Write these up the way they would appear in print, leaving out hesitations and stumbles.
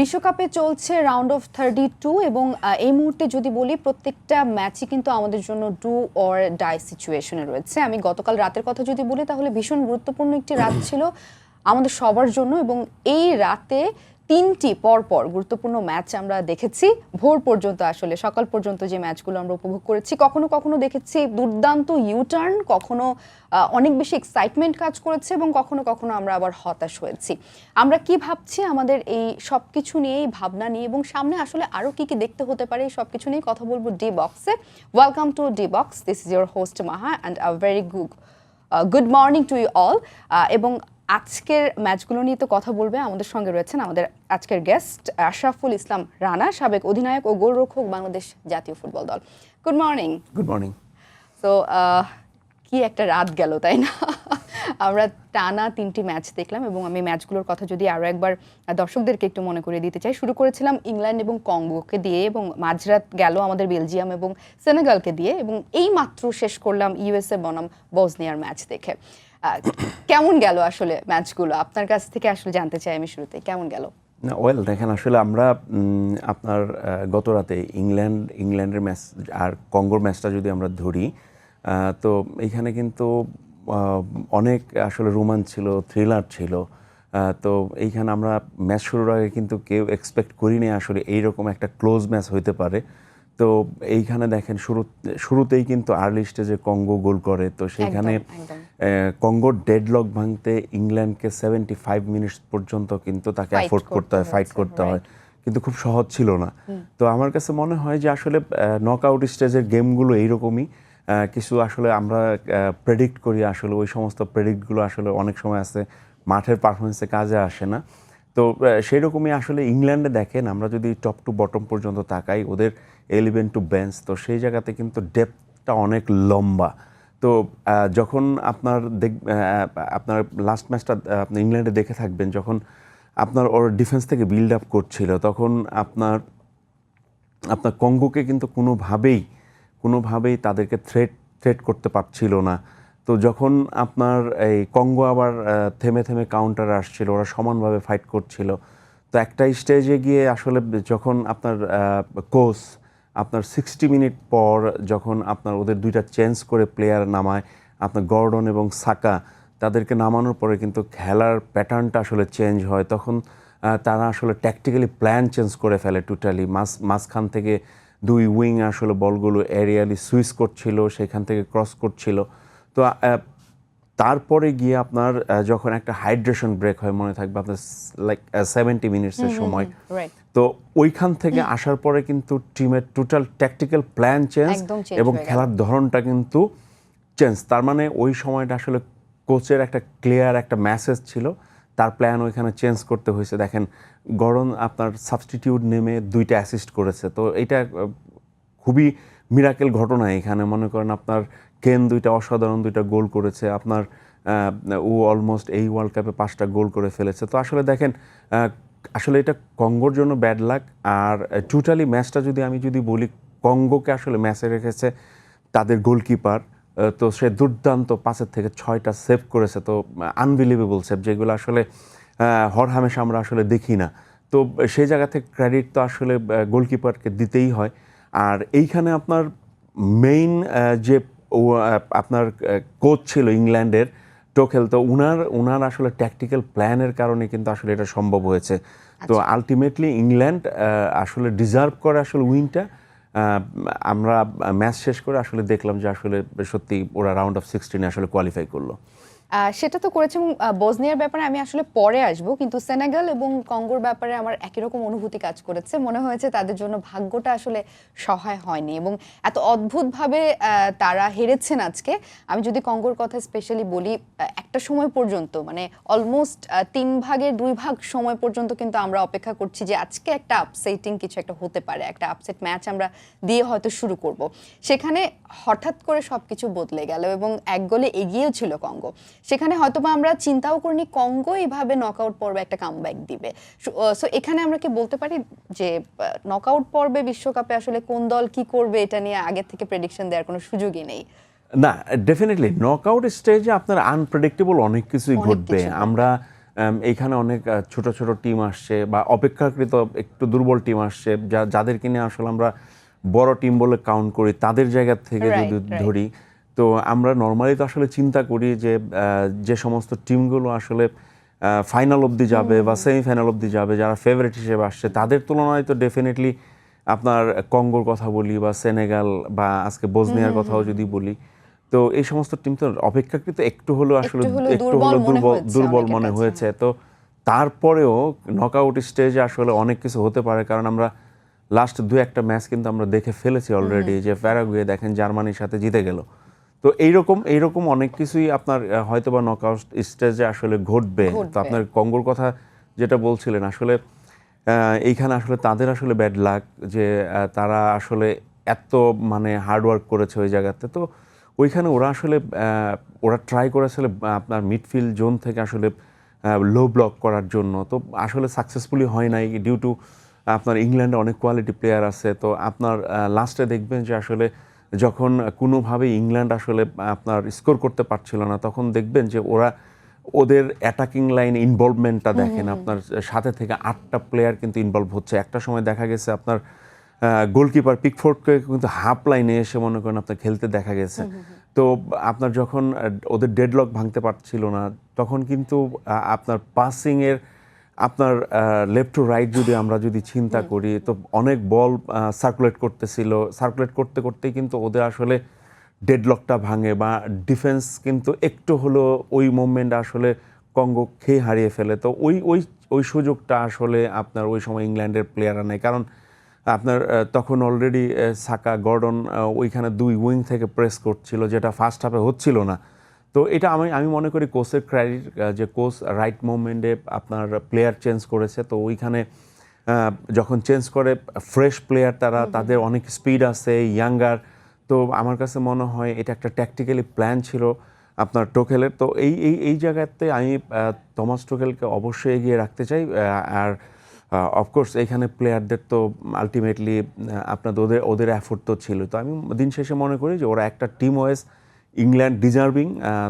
বিশ্বকাপে চলছে round of 32 এবং এই মুহূর্তে যদি বলি প্রত্যেকটা ম্যাচই কিন্তু আমাদের জন্য ডু অর ডাই সিচুয়েশনে রয়েছে। আমি গতকাল রাতের কথা যদি বলি তাহলে ভীষণ গুরুত্বপূর্ণ একটি রাত ছিল আমাদের সবার জন্য এবং এই রাতে তিনটি পরপর গুরুত্বপূর্ণ ম্যাচ আমরা দেখেছি ভোর পর্যন্ত, আসলে সকাল পর্যন্ত যে ম্যাচগুলো আমরা উপভোগ করেছি। কখনো কখনো দেখেছি দুর্দান্ত ইউটার্ন, কখনো অনেক বেশি এক্সাইটমেন্ট কাজ করেছে এবং কখনো কখনো আমরা আবার হতাশ হয়েছি। আমরা কি ভাবছি আমাদের এই সব কিছু নিয়ে, এই ভাবনা নিয়ে এবং সামনে আসলে আরও কি কি দেখতে হতে পারে এই সব কিছু নিয়ে কথা বলবো D box. Welcome to D box, this is your host Maha and a very good morning to you all. এবং আজকের ম্যাচগুলো নিয়ে তো কথা বলবে আমাদের সঙ্গে রয়েছেন আমাদের আজকের গেস্ট আশরাফুল ইসলাম রানা, সাবেক অধিনায়ক ও গোলরক্ষক বাংলাদেশ জাতীয় ফুটবল দল। Good morning. Good morning. So কি একটা রাত গেল, তাই না? আমরা টানা তিনটি ম্যাচ দেখলাম এবং আমি ম্যাচগুলোর কথা যদি আরও একবার দর্শকদেরকে একটু মনে করে দিতে চাই। শুরু করেছিলাম ইংল্যান্ড এবং কঙ্গোকে দিয়ে এবং মাঝরাত গেল আমাদের বেলজিয়াম এবং সেনেগালকে দিয়ে এবং এই মাত্র শেষ করলাম ইউএসএ বনাম বসনিয়ার ম্যাচ দেখে। কেমন গেল আসলে ম্যাচগুলো? আপনার কাছ থেকে আসলে জানতে চাই আমি শুরুতে, কেমন গেল? না, ওয়েল দেখেন, আসলে আমরা আপনার গত রাতে ইংল্যান্ডের ম্যাচ আর কঙ্গোর ম্যাচটা যদি আমরা ধরি, তো এইখানে কিন্তু অনেক আসলে রোমাঞ্চ ছিল, থ্রিলার ছিল। তো এইখানে আমরা ম্যাচ শুরুর আগে কিন্তু কেউ এক্সপেক্ট করিনি আসলে এইরকম একটা ক্লোজ ম্যাচ হইতে পারে। তো এইখানে দেখেন শুরুতেই কিন্তু আর্লি স্টেজে কঙ্গো গোল করে, তো সেইখানে কঙ্গোর ডেডলক ভাঙতে ইংল্যান্ডকে 75 মিনিটস পর্যন্ত কিন্তু তাকে অ্যাফোর্ড করতে হয়, ফাইট করতে হয়, কিন্তু খুব সহজ ছিল না। তো আমার কাছে মনে হয় যে আসলে নকআউট স্টেজের গেমগুলো এইরকমই কিছু আসলে আমরা প্রেডিক্ট করি, আসলে ওই সমস্ত প্রেডিক্টগুলো আসলে অনেক সময় আছে মাঠের পারফরমেন্সে কাজে আসে না। তো সেই রকমই আসলে ইংল্যান্ডে দেখেন, আমরা যদি টপ টু বটম পর্যন্ত তাকাই, ওদের 11 টু বেঞ্চ, তো সেই জায়গাতে কিন্তু ডেপথটা অনেক লম্বা। তো যখন আপনার লাস্ট ম্যাচটা আপনি ইংল্যান্ডে দেখে থাকবেন, যখন আপনার ওর ডিফেন্স থেকে বিল্ড আপ করছিল, তখন আপনার কঙ্গোকে কিন্তু কোনোভাবেই তাদেরকে থ্রেট করতে পারছিল না। তো যখন আপনার এই কঙ্গো আবার থেমে থেমে কাউন্টার আসছিল, ওরা সমানভাবে ফাইট করছিল, তো একটা স্টেজে গিয়ে আসলে যখন আপনার কোচ আপনার 60 মিনিট পর যখন আপনার ওদের দুইটা চেঞ্জ করে প্লেয়ার নামায়, আপনার গর্ডন এবং সাকা, তাদেরকে নামানোর পরে কিন্তু খেলার প্যাটার্নটা আসলে চেঞ্জ হয়। তখন তারা আসলে ট্যাকটিক্যালি প্ল্যান চেঞ্জ করে ফেলে টোটালি। মাঝখান থেকে দুই উইং আসলে বলগুলো এরিয়ালি সুইচ করছিল, সেখান থেকে ক্রস করছিল। তো তারপরে গিয়ে আপনার যখন একটা হাইড্রেশন ব্রেক হয়, মনে থাকবে আপনার লাইক 70 মিনিটসের সময়, তো ওইখান থেকে আসার পরে কিন্তু টিমের টোটাল ট্যাকটিক্যাল প্ল্যান চেঞ্জ এবং খেলার ধরনটা কিন্তু চেঞ্জ। তার মানে ওই সময়টা আসলে কোচের একটা ক্লিয়ার একটা মেসেজ ছিল, তার প্ল্যান ওইখানে চেঞ্জ করতে হয়েছে। দেখেন, গড়ন আপনার সাবস্টিটিউট নেমে দুইটা অ্যাসিস্ট করেছে, তো এটা খুবই মিরাকেল ঘটনা। এখানে মনে করেন আপনার কেন দুইটা অসাধারণ দুইটা গোল করেছে, আপনার ও অলমোস্ট এই ওয়ার্ল্ড কাপে 5টা গোল করে ফেলেছে। তো আসলে দেখেন, আসলে এটা কঙ্গোর জন্য ব্যাড লাক। আর টোটালি ম্যাচটা আমি যদি বলি, কঙ্গোকে আসলে ম্যাচে রেখেছে তাদের গোলকিপার, তো সে দুর্দান্ত 5 থেকে 6টা সেভ করেছে, তো আনবিলিভেবল সেভ, যেগুলো আসলে হরহামেশা আমরা আসলে দেখি না। তো সেই জায়গা থেকে ক্রেডিট তো আসলে গোলকিপারকে দিতেই হয়। আর এইখানে আপনার মেইন যে আপনার কোচ ছিল ইংল্যান্ডের টোখেল, তো উনার আসলে ট্যাকটিক্যাল প্ল্যানের কারণে কিন্তু আসলে এটা সম্ভব হয়েছে। তো আলটিমেটলি ইংল্যান্ড আসলে ডিজার্ভ করে আসলে উইনটা। আমরা ম্যাচ শেষ করে আসলে দেখলাম যে আসলে সত্যি ওরা রাউন্ড অফ 16 আসলে কোয়ালিফাই করলো। সেটা তো করেছে এবং বসনিয়ার ব্যাপারে আমি আসলে পরে আসবো, কিন্তু সেনেগাল এবং কঙ্গোর ব্যাপারে আমার একই রকম অনুভূতি কাজ করেছে। মনে হয়েছে তাদের জন্য ভাগ্যটা আসলে সহায় হয়নি এবং এত অদ্ভুতভাবে তারা হেরেছেন আজকে। আমি যদি কঙ্গোর কথা স্পেশালি বলি, একটা সময় পর্যন্ত মানে অলমোস্ট 3 ভাগের 2 ভাগ সময় পর্যন্ত কিন্তু আমরা অপেক্ষা করছি যে আজকে একটা আপসেটিং কিছু একটা হতে পারে, একটা আপসেট ম্যাচ আমরা দিয়ে হয়তো শুরু করব। সেখানে হঠাৎ করে সবকিছু বদলে গেল এবং এক গোলে এগিয়েও ছিল কঙ্গো। সেখানে হয়তো বা আমরা চিন্তাও করিনি কঙ্গো এইভাবে নকআউট পর্বে একটা কামব্যাক দিবে। সো এখানে আমরা কি বলতে পারি যে নকআউট পর্বে বিশ্বকাপে আসলে কোন দল কি করবে এটা নিয়ে আগে থেকে প্রেডিকশন দেওয়ার কোনো সুযোগই নেই? না, ডেফিনেটলি নকআউট স্টেজে আপনার আনপ্রেডিক্টেবল অনেক কিছুই ঘটবে। আমরা এইখানে অনেক ছোট ছোট টিম আসছে বা অপেক্ষাকৃত একটু দুর্বল টিম আসছে যাদেরকে নিয়ে আসলে আমরা বড় টিম বলে কাউন্ট করি, তাদের জায়গা থেকে যদি ধরি, তো আমরা নর্মালি তো আসলে চিন্তা করি যে যে সমস্ত টিমগুলো আসলে ফাইনাল অবধি যাবে বা সেমিফাইনাল অবধি যাবে, যারা ফেভারিট হিসেবে আসছে, তাদের তুলনায় তো ডেফিনেটলি আপনার কঙ্গোর কথা বলি বা সেনেগাল বা আজকে বসনিয়ার কথাও যদি বলি, তো এই সমস্ত টিম তো অপেক্ষাকৃত একটু হলেও আসলে দুর্বল মনে হয়েছে। তো তারপরেও নকআউট স্টেজে আসলে অনেক কিছু হতে পারে, কারণ আমরা লাস্ট 2-1টা ম্যাচ কিন্তু আমরা দেখে ফেলেছি অলরেডি, যে প্যারাগুয়ে দেখেন জার্মানির সাথে জিতে গেল। তো এইরকম অনেক কিছুই আপনার হয়তো বা নকআউট স্টেজে আসলে ঘটবে। তো আপনার কঙ্গোর কথা যেটা বলছিলেন, আসলে এইখানে আসলে তাদের আসলে ব্যাড লাক যে তারা আসলে এত মানে হার্ডওয়ার্ক করেছে ওই জায়গাতে। তো ওইখানে ওরা আসলে ওরা ট্রাই করেছিল আপনার মিডফিল্ড জোন থেকে আসলে লো ব্লক করার জন্য, তো আসলে সাকসেসফুলি হয় নাই ডিউ টু আপনার ইংল্যান্ডে অনেক কোয়ালিটি প্লেয়ার আছে। তো আপনার লাস্টে দেখবেন যে আসলে যখন কোনোভাবে ইংল্যান্ড আসলে আপনার স্কোর করতে পারছিল না, তখন দেখবেন যে ওদের অ্যাটাকিং লাইন ইনভলভমেন্টটা দেখেন, আপনার সাথে থেকে 8টা প্লেয়ার কিন্তু ইনভলভ হচ্ছে। একটা সময় দেখা গেছে আপনার গোলকিপার পিকফোর্ডকে কিন্তু হাফ লাইনে এসে মনে করেন আপনার খেলতে দেখা গেছে। তো আপনার যখন ওদের ডেডলক ভাঙতে পারছিল না, তখন কিন্তু আপনার পাসিংয়ের আপনার লেফট টু রাইট আমরা যদি চিন্তা করি, তো অনেক বল সার্কুলেট করতে করতেই কিন্তু ওদের আসলে ডেডলকটা ভাঙে বা ডিফেন্স কিন্তু একটু হলো ওই মুভমেন্ট আসলে কঙ্গো খেয়ে হারিয়ে ফেলে। তো ওই সুযোগটা আসলে আপনার ওই সময় ইংল্যান্ডের প্লেয়াররা নেয়, কারণ আপনার তখন অলরেডি সাকা গর্ডন ওইখানে 2 উইং থেকে প্রেস করছিল, যেটা ফার্স্ট হাফে হচ্ছিল না। তো এটা আমি মনে করি কোচের ক্রেডিট, যে কোচ রাইট মোমেন্টে আপনার প্লেয়ার চেঞ্জ করেছে। তো ওইখানে যখন চেঞ্জ করে ফ্রেশ প্লেয়ার, তাদের অনেক স্পিড আছে, ইয়াঙ্গার। তো আমার কাছে মনে হয় এটা একটা ট্যাকটিক্যালি প্ল্যান ছিল আপনার টোখেলের। তো এই জায়গাতে আমি থমাস টোখেলকে অবশ্যই এগিয়ে রাখতে চাই। আর অফকোর্স এখানে প্লেয়ারদের তো আলটিমেটলি আপনার ওদের এফোর্ট তো ছিল। তো আমি দিন শেষে মনে করি যে ওরা একটা টিম ওয়াইজ ইংল্যান্ড ডিজার্ভিং,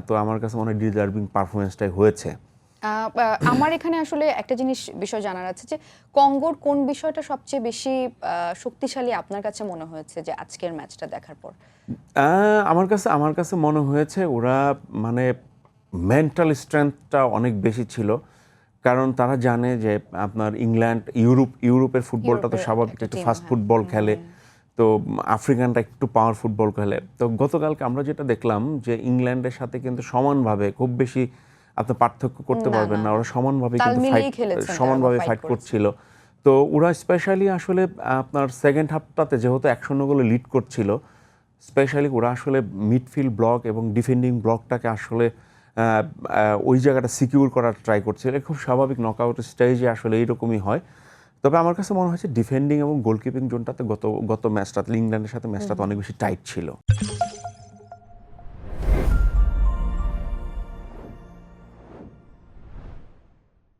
তো আমার কাছে মনে হয় ডিজার্ভিং পারফরমেন্সটাই হয়েছে। আমার এখানে আসলে একটা বিষয় জানার আছে যে কঙ্গোর কোন বিষয়টা সবচেয়ে বেশি শক্তিশালী আপনার কাছে মনে হয়েছে যে আজকের ম্যাচটা দেখার পর? আমার কাছে মনে হয়েছে ওরা মানে মেন্টাল স্ট্রেংথটা অনেক বেশি ছিল, কারণ তারা জানে যে আপনার ইংল্যান্ড ইউরোপের ফুটবলটা তো স্বাভাবিক একটু ফাস্ট ফুটবল খেলে, তো আফ্রিকানটা একটু পাওয়ার ফুটবল খেলে। তো গতকালকে আমরা যেটা দেখলাম যে ইংল্যান্ডের সাথে কিন্তু সমানভাবে, খুব বেশি আপনি পার্থক্য করতে পারবেন না, ওরা সমানভাবে ফাইট করছিল। তো ওরা স্পেশালি আসলে আপনার সেকেন্ড হাফটাতে যেহেতু 1-0 গোলে লিড করছিল, স্পেশালি ওরা আসলে মিডফিল্ড ব্লক এবং ডিফেন্ডিং ব্লকটাকে আসলে ওই জায়গাটা সিকিউর করার ট্রাই করছে। এটা খুব স্বাভাবিক, নকআউট স্টেজে আসলে এইরকমই হয়। তবে আমার কাছে মনে হয়েছে ডিফেন্ডিং এবং গোলকিপিং জোনটাতে গত ম্যাচটাতে ইংল্যান্ডের সাথে ম্যাচটাতে অনেক বেশি টাইট ছিল।